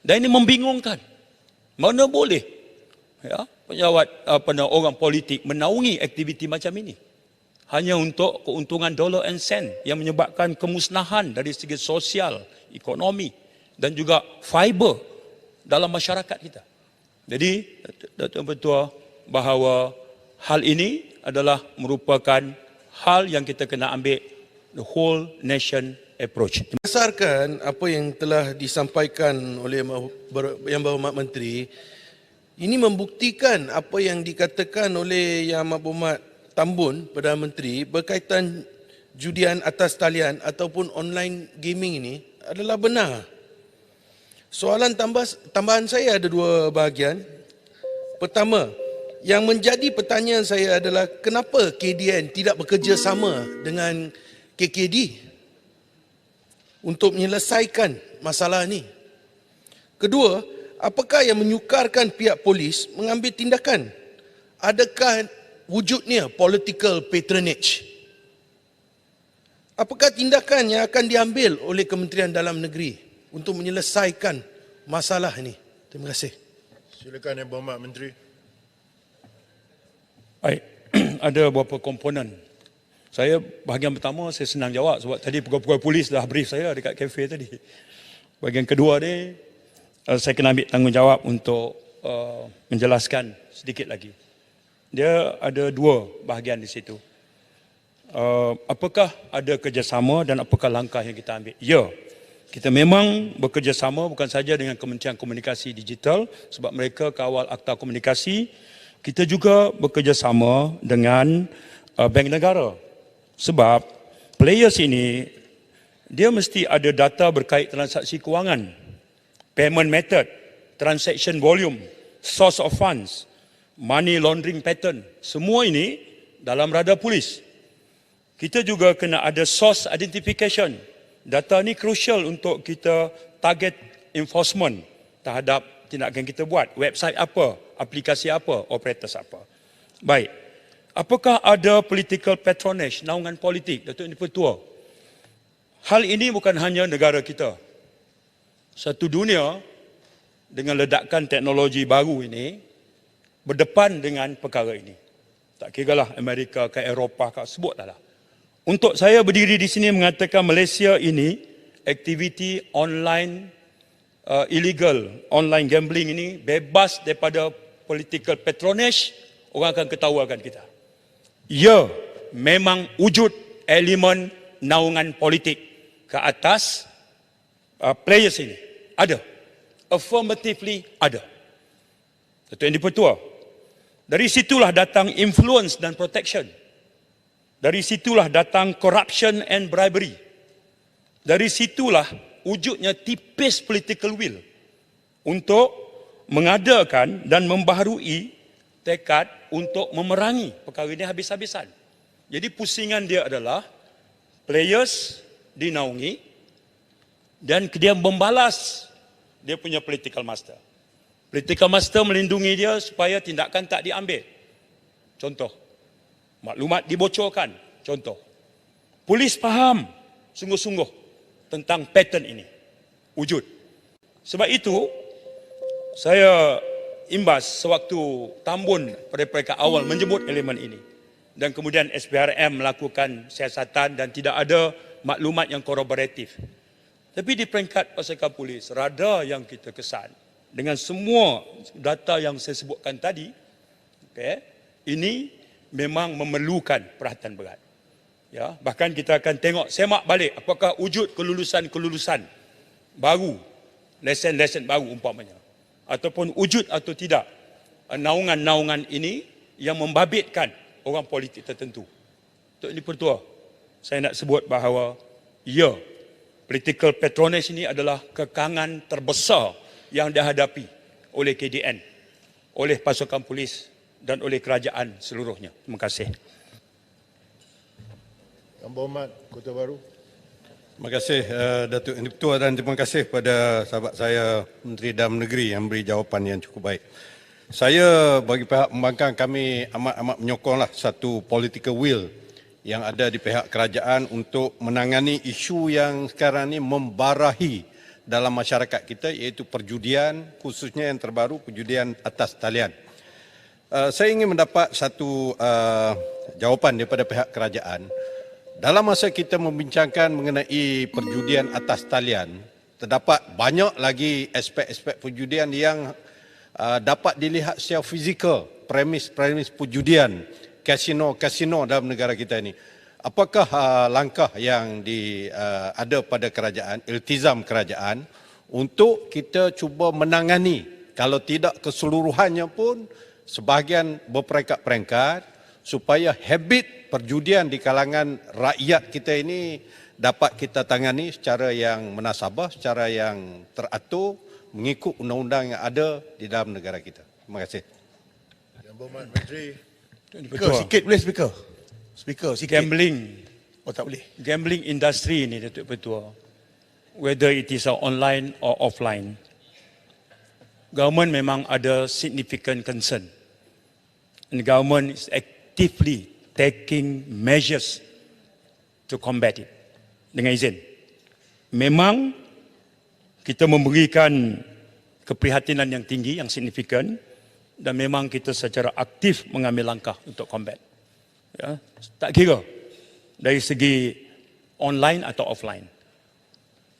Dan ini membingungkan. Mana boleh pejabat orang politik menaungi aktiviti macam ini hanya untuk keuntungan dollar and cent yang menyebabkan kemusnahan dari segi sosial, ekonomi dan juga fiber dalam masyarakat kita. Jadi Datuk Ketua bahawa hal ini adalah merupakan hal yang kita kena ambil the whole nation approach. Berdasarkan apa yang telah disampaikan oleh Yang Berhormat Menteri, ini membuktikan apa yang dikatakan oleh Yang Berhormat Tambun, Perdana Menteri, berkaitan judian atas talian ataupun online gaming ini adalah benar. Soalan tambahan saya ada dua bahagian. Pertama, yang menjadi pertanyaan saya adalah kenapa KDN tidak bekerjasama dengan KKD untuk menyelesaikan masalah ini. Kedua, apakah yang menyukarkan pihak polis mengambil tindakan? Adakah wujudnya political patronage? Apakah tindakan yang akan diambil oleh Kementerian Dalam Negeri untuk menyelesaikan masalah ini? Terima kasih. Silakan Yang Berhormat Menteri. Baik, ada beberapa komponen. Saya bahagian pertama saya senang jawab sebab tadi pegawai polis dah brief saya dekat kafe tadi. Bahagian kedua ni saya kena ambil tanggungjawab untuk menjelaskan sedikit lagi. Dia ada dua bahagian di situ. Apakah ada kerjasama dan apakah langkah yang kita ambil? Ya, kita memang bekerjasama bukan saja dengan Kementerian Komunikasi Digital sebab mereka kawal Akta Komunikasi. Kita juga bekerjasama dengan Bank Negara sebab players ini dia mesti ada data berkait transaksi kewangan, payment method, transaction volume, source of funds, money laundering pattern. Semua ini dalam radar polis. Kita juga kena ada source identification. Data ni crucial untuk kita target enforcement terhadap tindakan kita buat. Website apa, aplikasi apa, operators apa. Baik. Apakah ada political patronage, naungan politik, Datuk Dipertua? Hal ini bukan hanya negara kita. Satu dunia dengan ledakan teknologi baru ini berdepan dengan perkara ini. Tak kiralah Amerika ke Eropah ke sebutlah. Untuk saya berdiri di sini mengatakan Malaysia ini aktiviti online illegal, online gambling ini bebas daripada political patronage, orang akan ketawakan kita. Ya, memang wujud elemen naungan politik ke atas players ini. Ada. Affirmatively ada. Datuk Yang Dipertua, dari situlah datang influence dan protection. Dari situlah datang corruption and bribery. Dari situlah wujudnya tipis political will untuk mengadakan dan membaharui tekad untuk memerangi perkara ini habis-habisan. Jadi pusingan dia adalah players dinaungi dan dia membalas dia punya political master. Political master melindungi dia supaya tindakan tak diambil. Contoh, maklumat dibocorkan. Contoh, polis faham sungguh-sungguh tentang pattern ini. Wujud. Sebab itu, saya imbas sewaktu Tambun pada peringkat awal menyebut elemen ini. Dan kemudian SPRM melakukan siasatan dan tidak ada maklumat yang korporatif. Tapi di peringkat pasukan polis, radar yang kita kesan dengan semua data yang saya sebutkan tadi, ini memang memerlukan perhatian berat. Ya, bahkan kita akan tengok semak balik apakah wujud kelulusan-kelulusan baru, lesen-lesen baru umpamanya, ataupun wujud atau tidak naungan-naungan ini yang membabitkan orang politik tertentu. Untuk ini Pertua, saya nak sebut bahawa ya, political patronage ini adalah kekangan terbesar yang dihadapi oleh KDN, oleh pasukan polis dan oleh kerajaan seluruhnya. Terima kasih. Yang Berhormat Kota Baru. Terima kasih Datuk Yang Dipertua dan terima kasih pada sahabat saya Menteri Dalam Negeri yang beri jawapan yang cukup baik. Saya bagi pihak pembangkang kami amat menyokonglah satu political will yang ada di pihak kerajaan untuk menangani isu yang sekarang ini membarahi dalam masyarakat kita, iaitu perjudian, khususnya yang terbaru perjudian atas talian. Saya ingin mendapat satu jawapan daripada pihak kerajaan. Dalam masa kita membincangkan mengenai perjudian atas talian, terdapat banyak lagi aspek-aspek perjudian yang dapat dilihat secara fizikal, premis perjudian, kasino dalam negara kita ini. Apakah langkah yang ada pada kerajaan, iltizam kerajaan untuk kita cuba menangani, kalau tidak keseluruhannya pun sebahagian berperingkat-peringkat, supaya habit perjudian di kalangan rakyat kita ini dapat kita tangani secara yang munasabah, secara yang teratur, mengikut undang-undang yang ada di dalam negara kita. Terima kasih. Yang Berhormat Menteri. Speaker sikit boleh speaker? Speaker sikit. Gambling. Oh tak boleh. Gambling industry ni Datuk Ketua, whether it is online or offline, government memang ada significant concern. And the government is actively taking measures to combat it. Dengan izin, memang kita memberikan keprihatinan yang tinggi, yang signifikan, dan memang kita secara aktif mengambil langkah untuk combat. Ya, tak kira dari segi online atau offline.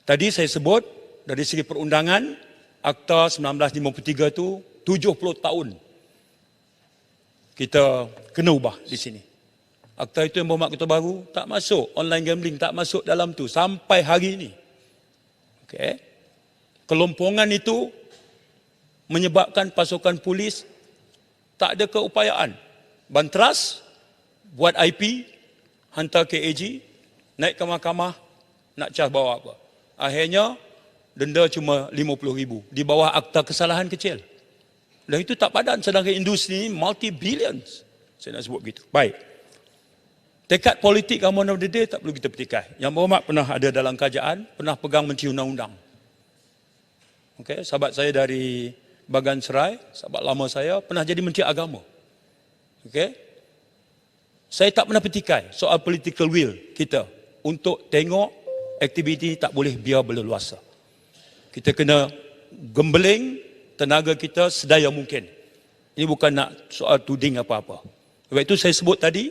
Tadi saya sebut dari segi perundangan, Akta 1953 itu 70 tahun kita kena ubah di sini. Akta itu yang Berhormat Ketua Baru tak masuk, online gambling tak masuk dalam tu sampai hari ini. Okey. Kelompongan itu menyebabkan pasukan polis tak ada keupayaan. Bantras buat IP, hantar ke AG, naik ke mahkamah, nak cas bawa apa. Akhirnya denda cuma 50,000 di bawah akta kesalahan kecil. Dan itu tak padan, sedangkan industri ini multi-billions. Saya nak sebut begitu. Baik. Tekad politik government of the day tak perlu kita petikai. Yang Berhormat pernah ada dalam kerajaan, pernah pegang Menteri Undang-Undang. Okey, sahabat saya dari Bagan Serai, sahabat lama saya, pernah jadi Menteri Agama. Okey. Saya tak pernah petikai soal political will kita untuk tengok aktiviti tak boleh biar berleluasa. Kita kena gembeling tenaga kita sedaya mungkin. Ini bukan nak soal tuding apa-apa. Sebab itu saya sebut tadi,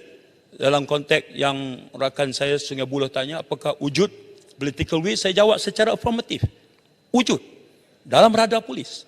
dalam konteks yang rakan saya Sungai Buloh tanya, apakah wujud political will, saya jawab secara afirmatif. Wujud. Dalam radar polis.